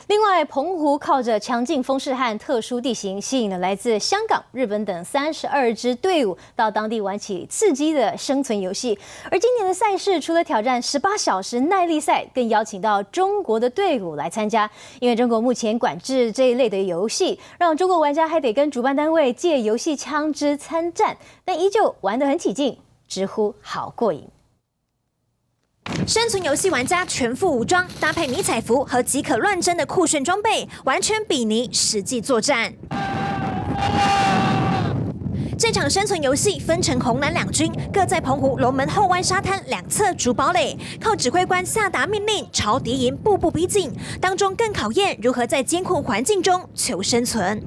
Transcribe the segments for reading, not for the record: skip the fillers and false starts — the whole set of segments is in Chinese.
另外，澎湖靠着强劲风势和特殊地形，吸引了来自香港、日本等32支队伍到当地玩起刺激的生存游戏。而今年的赛事除了挑战18小时耐力赛，更邀请到中国的队伍来参加。因为中国目前管制这一类的游戏，让中国玩家还得跟主办单位借游戏枪支参战，但依旧玩得很起劲，直呼好过瘾。 生存游戏玩家全副武装，搭配迷彩服和即可乱真的酷炫装备，完全比拟实际作战。这场生存游戏分成红蓝两军，各在澎湖龙门后湾沙滩两侧筑堡垒，靠指挥官下达命令，朝敌营步步逼近。当中更考验如何在艰苦环境中求生存。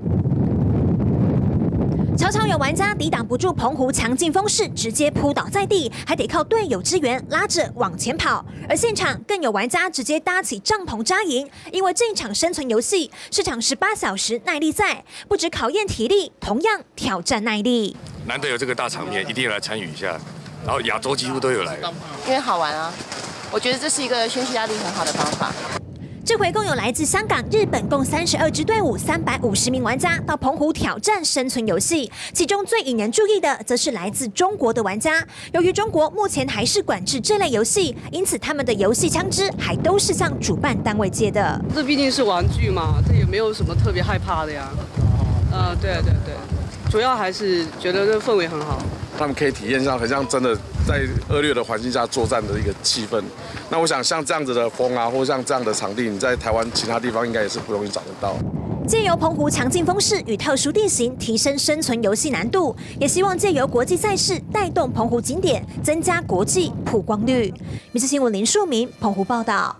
常常有玩家抵挡不住澎湖强劲风势，直接扑倒在地，还得靠队友支援拉着往前跑。而现场更有玩家直接搭起帐篷扎营，因为这场生存游戏是场18小时耐力赛，不止考验体力，同样挑战耐力。难得有这个大场面，一定要来参与一下。然后亚洲几乎都有来，因为好玩啊，我觉得这是一个宣泄压力很好的方法。 这回共有来自香港、日本共32支队伍，350名玩家到澎湖挑战生存游戏。其中最引人注意的，则是来自中国的玩家。由于中国目前还是管制这类游戏，因此他们的游戏枪支还都是向主办单位借的。这毕竟是玩具嘛，这也没有什么特别害怕的呀。对，主要还是觉得这个氛围很好。 他们可以体验上很像真的在恶劣的环境下作战的一个气氛。那我想像这样子的风啊，或像这样的场地，你在台湾其他地方应该也是不容易找得到。借由澎湖强劲风势与特殊地形，提升生存游戏难度，也希望借由国际赛事带动澎湖景点，增加国际曝光率。民视新闻林树明澎湖报道。